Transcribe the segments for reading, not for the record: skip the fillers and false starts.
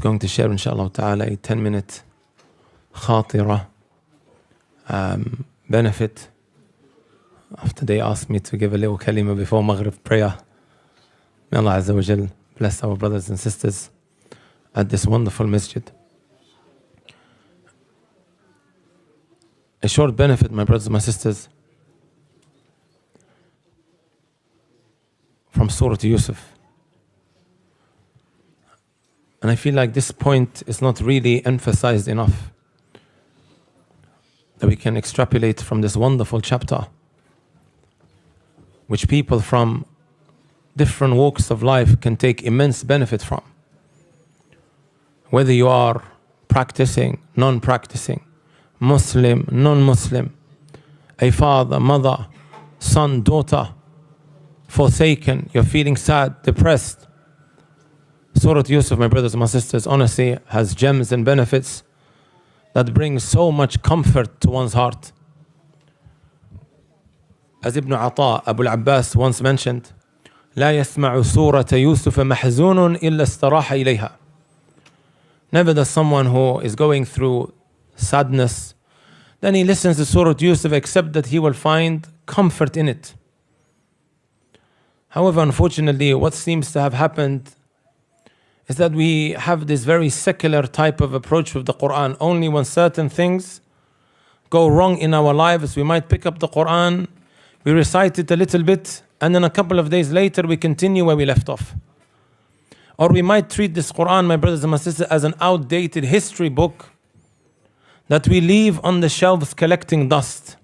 just going to share, inshallah ta'ala, a 10-minute khatira benefit. After they asked me to give a little kalima before Maghrib prayer. May Allah Azza wa Jal bless our brothers and sisters at this wonderful masjid. A short benefit, my brothers and my sisters, from Surah Yusuf. And I feel like this point is not really emphasized enough, that we can extrapolate from this wonderful chapter, which people from different walks of life can take immense benefit from. Whether you are practicing, non-practicing, Muslim, non-Muslim, a father, mother, son, daughter, forsaken, you're feeling sad, depressed. Surah Yusuf, my brothers and my sisters, honestly has gems and benefits that bring so much comfort to one's heart. As Ibn Ata, Abu al-Abbas once mentioned, لا يسمع سورة يوسف محزون إلا استراح إليها. Never does someone who is going through sadness, then he listens to Surah Yusuf except that he will find comfort in it. However, unfortunately, what seems to have happened is that we have this very secular type of approach with the Quran. Only when certain things go wrong in our lives, we might pick up the Quran, we recite it a little bit, and then a couple of days later we continue where we left off. Or we might treat this Quran, my brothers and my sisters, as an outdated history book that we leave on the shelves collecting dust,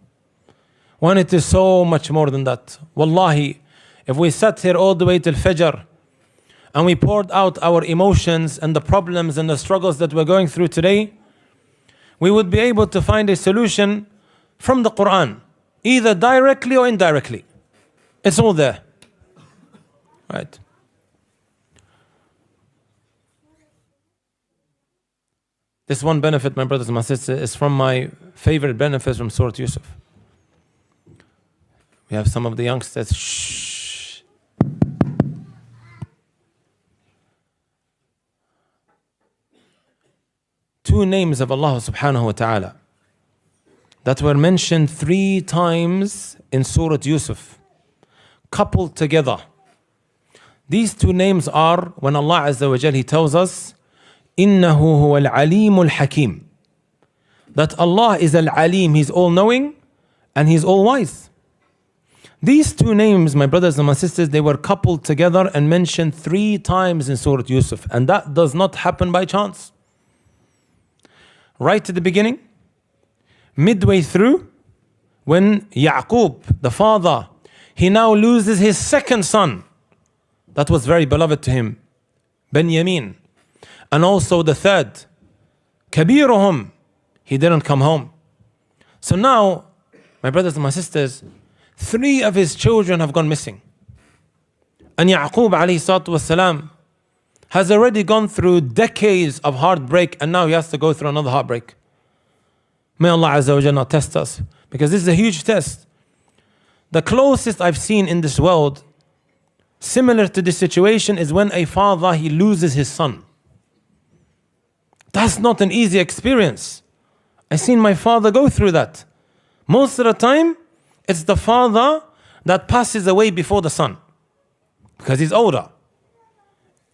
when it is so much more than that. Wallahi, if we sat here all the way till Fajr and we poured out our emotions and the problems and the struggles that we're going through today, we would be able to find a solution from the Quran, either directly or indirectly. It's all there. Right? This one benefit, my brothers and my sisters, is from my favorite benefits from Surah Yusuf. We have some of the youngsters. Shh. Two names of Allah subhanahu wa ta'ala that were mentioned 3 times in Surah Yusuf, coupled together. These 2 names are when Allah Azza wa Jal, He tells us, إِنَّهُ هُوَ الْعَلِيمُ الْحَكِيمُ, that Allah is Al-Alim, He's all-knowing and He's all-wise. These 2 names, my brothers and my sisters, they were coupled together and mentioned 3 times in Surah Yusuf, and that does not happen by chance. Right at the beginning, midway through, when Yaqub, the father, he now loses his second son that was very beloved to him, Benjamin, and also the third, Kabiruhum, he didn't come home. So now, my brothers and my sisters, 3 of his children have gone missing. And Yaqub alayhi salatu wasalam has already gone through decades of heartbreak, and now he has to go through another heartbreak. May Allah Azza wa Jalla not test us, because this is a huge test. The closest I've seen in this world similar to this situation is when a father, he loses his son. That's not an easy experience. I've seen my father go through that. Most of the time, it's the father that passes away before the son, because he's older.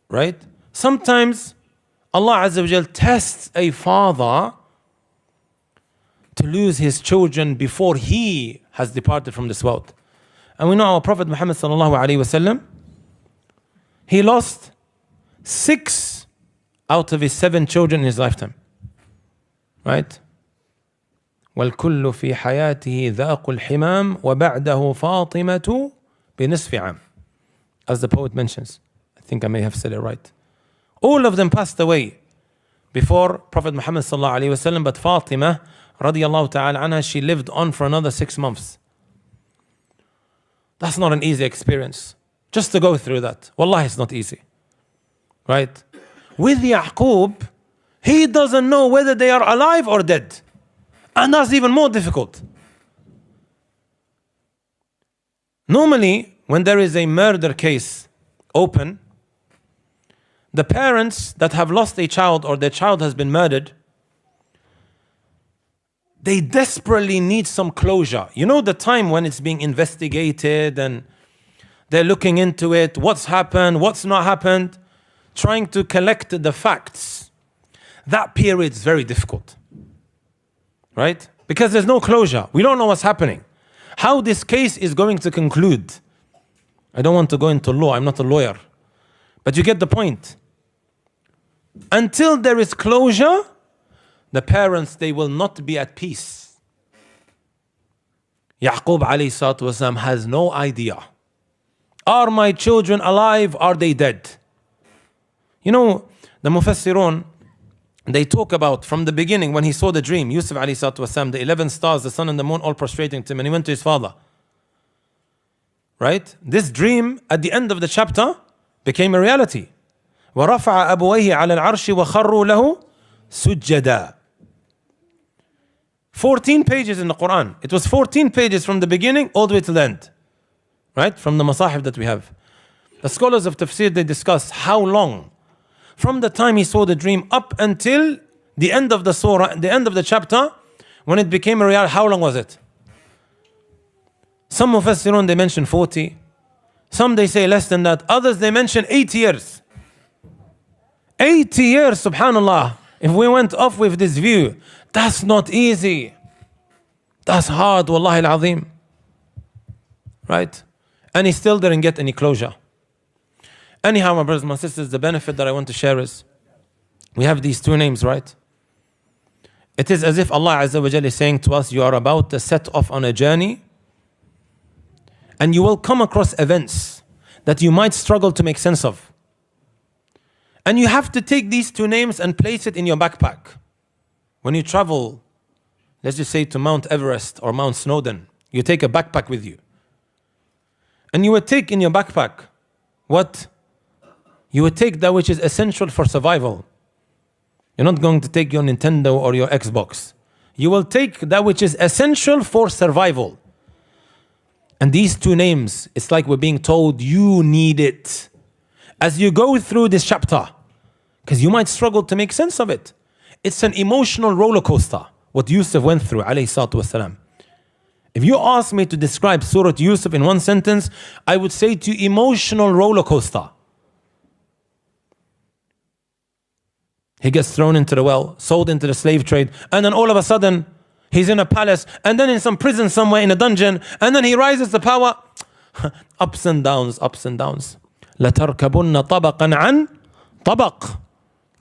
Right? Sometimes Allah Azza wa Jal tests a father to lose his children before he has departed from this world. And we know our Prophet Muhammad sallallahu alaihi wasallam, he lost 6 out of his 7 children in his lifetime. Right? وَالْكُلُّ فِي حَيَاتِهِ ذَاقُ الْحِمَامِ وَبَعْدَهُ فَاطِمَةُ بِنِصْفِ عَامٍ, as the poet mentions. I think I may have said it right. All of them passed away before Prophet Muhammad sallallahu alaihi wasallam, but Fatima radiyallahu ta'ala anha, she lived on for another 6 months. That's not an easy experience. Just to go through that. Wallahi, it's not easy. Right? With Yaqub, he doesn't know whether they are alive or dead. And that's even more difficult. Normally, when there is a murder case open, the parents that have lost a child or their child has been murdered, they desperately need some closure. You know the time when it's being investigated and they're looking into it, what's happened, what's not happened, trying to collect the facts. That period is very difficult, right? Because there's no closure. We don't know what's happening. How this case is going to conclude. I don't want to go into law, I'm not a lawyer. But you get the point. Until there is closure, the parents, they will not be at peace. Yaqub alayhi salatu wasalam has no idea. Are my children alive? Are they dead? You know, the Mufassirun, they talk about from the beginning when he saw the dream, Yusuf alayhi salatu wasalam, the 11 stars, the sun and the moon all prostrating to him, and he went to his father. Right? This dream at the end of the chapter became a reality. وَرَفَعَ أَبُوَيْهِ عَلَى الْعَرْشِ وَخَرُّوا لَهُ سُجَّدًا. 14 pages in the Quran. It was 14 pages from the beginning all the way to the end. Right? From the masahif that we have. The scholars of tafsir, they discuss how long from the time he saw the dream up until the end of the surah, the end of the chapter, when it became a reality. How long was it? Some Mufassirun, they mention 40. Some they say less than that. Others they mention 80 years. 80 years, subhanallah. If we went off with this view, that's not easy. That's hard, wallahi al-azim. Right? And he still didn't get any closure. Anyhow, my brothers and my sisters, the benefit that I want to share is, we have these two names, right? It is as if Allah Azza wa Jalla is saying to us, you are about to set off on a journey, and you will come across events that you might struggle to make sense of. And you have to take these two names and place it in your backpack. When you travel, let's just say to Mount Everest or Mount Snowdon, you take a backpack with you. And you would take in your backpack what? You would take that which is essential for survival. You're not going to take your Nintendo or your Xbox. You will take that which is essential for survival. And these two names, it's like we're being told you need it as you go through this chapter, because you might struggle to make sense of it. It's an emotional roller coaster, what Yusuf went through, alayhi salatu wasalam. If you ask me to describe Surah Yusuf in one sentence, I would say to you, emotional roller coaster. He gets thrown into the well, sold into the slave trade, and then all of a sudden, he's in a palace, and then in some prison somewhere in a dungeon, and then he rises to power. Ups and downs, ups and downs. لَتَرْكَبُنَّ طَبَقًا عَنْ طَبَقٍ.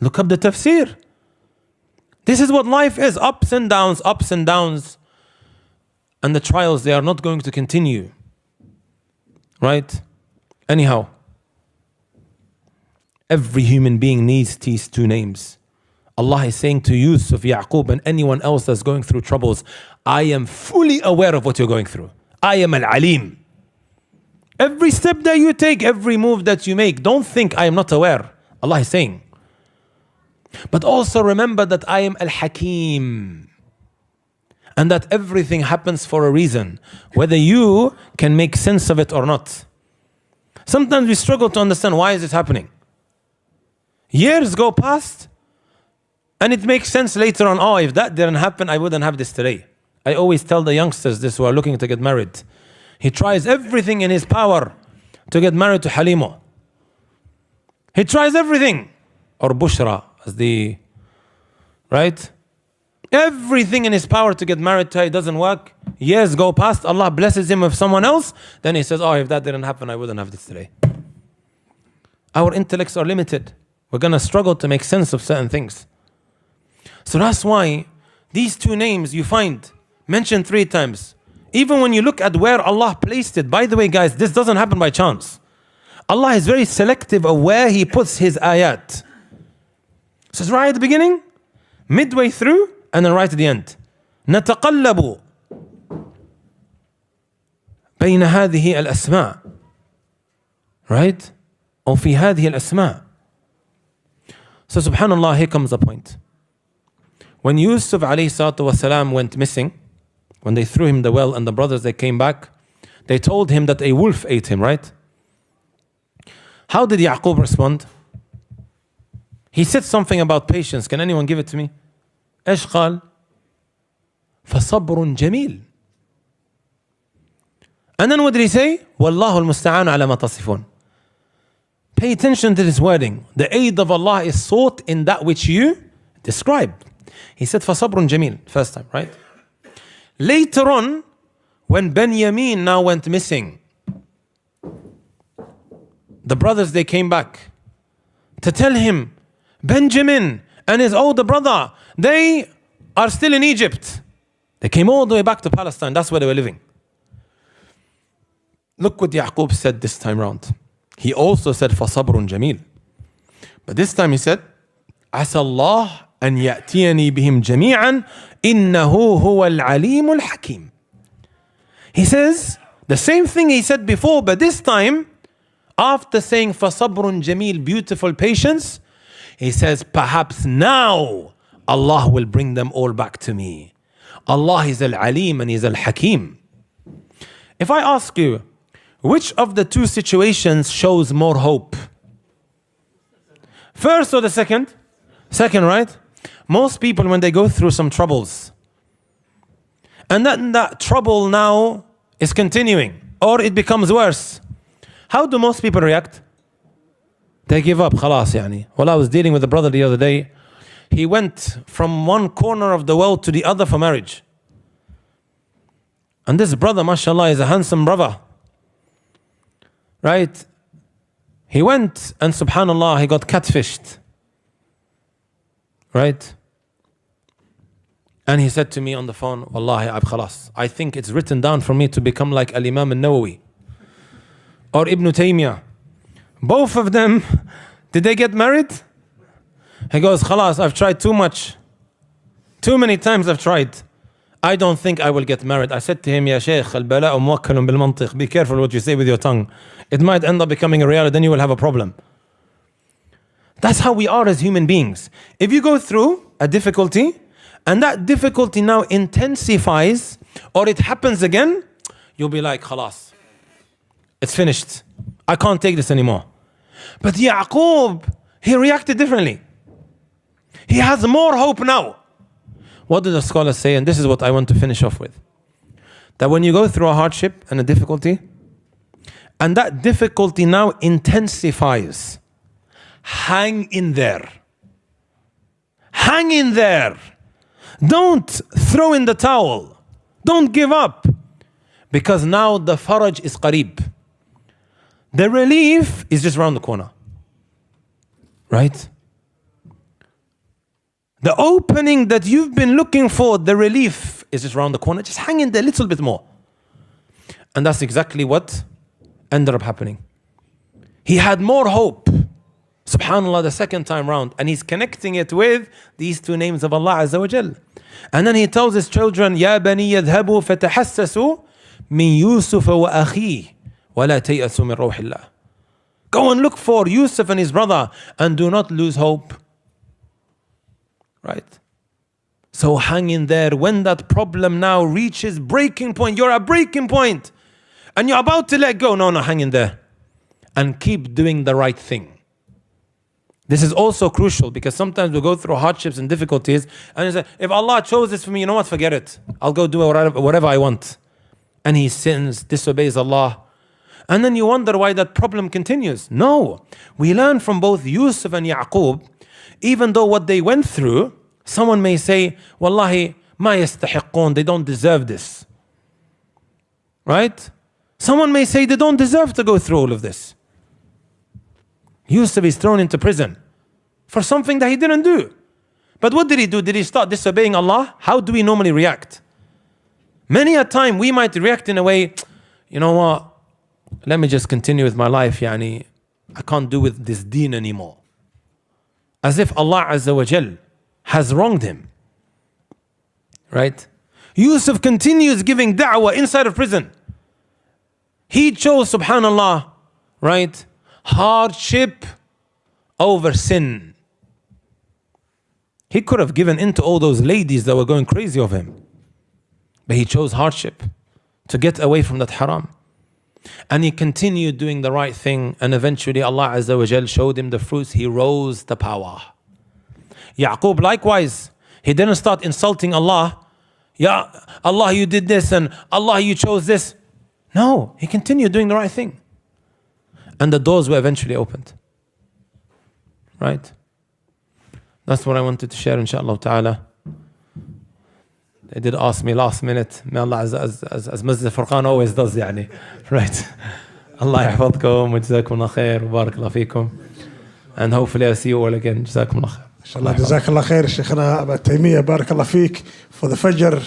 Look up the tafsir. This is what life is, ups and downs, ups and downs. And the trials, they are not going to continue. Right? Anyhow, every human being needs these two names. Allah is saying to Yusuf, Yaqub, and anyone else that's going through troubles, I am fully aware of what you're going through. I am Al-Alim. Every step that you take, every move that you make, don't think I am not aware. Allah is saying. But also remember that I am Al-Hakim. And that everything happens for a reason, whether you can make sense of it or not. Sometimes we struggle to understand why is this happening. Years go past, and it makes sense later on. Oh, if that didn't happen, I wouldn't have this today. I always tell the youngsters this who are looking to get married. He tries everything in his power to get married to Halima. He tries everything. Or Bushra, as the, right? Everything in his power to get married to her, it doesn't work. Years go past, Allah blesses him with someone else. Then he says, oh, if that didn't happen, I wouldn't have this today. Our intellects are limited. We're going to struggle to make sense of certain things. So that's why these two names you find mentioned 3 times. Even when you look at where Allah placed it. By the way, guys, this doesn't happen by chance. Allah is very selective of where He puts His ayat. So it's right at the beginning, midway through, and then right at the end. نتقلب بين هذه الأسماء. Right? أو في هذه الأسماء. So subhanallah, here comes the point. When Yusuf alayhi salatu wasalam went missing, when they threw him in the well and the brothers, they came back, they told him that a wolf ate him, right? How did Yaqub respond? He said something about patience. Can anyone give it to me? إيش قال؟ فصبر جميل. And then what did he say? والله المستعان على ما تصفون. Pay attention to this wording. The aid of Allah is sought in that which you describe. He said فصبر جميل. First time, right? Later on, when Benjamin now went missing, the brothers, they came back to tell him, Benjamin and his older brother, they are still in Egypt. They came all the way back to Palestine. That's where they were living. Look what Yaqub said this time round. He also said فَصَبْرٌ جَمِيل. But this time he said, عَسَى اللَّهُ أَنْ يَأْتِيَنِي بِهِمْ جَمِيعًا إِنَّهُ هُوَ الْعَلِيمُ الْحَكِيمُ. He says the same thing he said before, but this time, after saying فَصَبْرٌ جَمِيل, beautiful patience, he says, perhaps now Allah will bring them all back to me. Allah is Al-Alim and He's Al-Hakim. If I ask you, which of the two situations shows more hope? First or the second? Second, right? Most people, when they go through some troubles, and that trouble now is continuing, or it becomes worse, how do most people react? They give up, خلاص يعني. Well, I was dealing with a brother the other day. He went from one corner of the world to the other for marriage. And this brother, mashallah, is a handsome brother. Right? He went and subhanallah, he got catfished. Right? And he said to me on the phone, Wallahi, khalas, I think it's written down for me to become like Al-Imam Al-Nawawi or Ibn Taymiyyah. Both of them, did they get married? He goes, khalas, I've tried too much. Too many times I've tried. I don't think I will get married. I said to him, Ya Shaykh, al-bala'u muwakkalun bil-mantiq. Be careful what you say with your tongue. It might end up becoming a reality, then you will have a problem. That's how we are as human beings. If you go through a difficulty, and that difficulty now intensifies, or it happens again, you'll be like, khalas, it's finished. I can't take this anymore. But Yaqub, he reacted differently. He has more hope now. What do the scholars say? And this is what I want to finish off with. That when you go through a hardship and a difficulty, and that difficulty now intensifies, hang in there. Hang in there. Don't throw in the towel. Don't give up. Because now the faraj is qareeb. The relief is just around the corner. Right? The opening that you've been looking for, the relief is just around the corner. Just hang in there a little bit more. And that's exactly what ended up happening. He had more hope. Subhanallah, the second time round. And he's connecting it with these two names of Allah Azza wa Jal. And then he tells his children, Ya bani yadhabu fatahassasu min Yusuf wa akhi wa la tayasu min rawhillah. Go and look for Yusuf and his brother and do not lose hope. Right? So hang in there. When that problem now reaches breaking point, you're at breaking point and you're about to let go. No, hang in there and keep doing the right thing. This is also crucial because sometimes we go through hardships and difficulties and you say, if Allah chose this for me, you know what, forget it. I'll go do whatever I want. And he sins, disobeys Allah. And then you wonder why that problem continues. No, we learn from both Yusuf and Yaqub, even though what they went through, someone may say, Wallahi, ma yastahiqun, they don't deserve this. Right? Someone may say they don't deserve to go through all of this. Yusuf is thrown into prison for something that he didn't do. But what did he do? Did he start disobeying Allah? How do we normally react? Many a time we might react in a way, you know what, let me just continue with my life, yani, I can't do with this deen anymore. As if Allah Azza wa Jal has wronged him. Right? Yusuf continues giving da'wah inside of prison. He chose, subhanallah, right, hardship over sin. He could have given in to all those ladies that were going crazy of him. But he chose hardship to get away from that haram. And he continued doing the right thing. And eventually Allah Azza wa Jal showed him the fruits. He rose to power. Yaqub likewise, he didn't start insulting Allah. Ya Allah, you did this, and Allah, you chose this. No, he continued doing the right thing. And the doors were eventually opened. Right? That's what I wanted to share, inshaAllah ta'ala. They did ask me last minute. May Allah, as Masjid Furqan always does, يعني. Right? Allah يحفظكم وجزاكم الله خير وبارك الله فيكم. And hopefully I'll see you all again. جزاكم الله خير. إن شاء الله. جزاك الله خير شيخنا أبا تيمية، بارك الله فيك. For the Fajr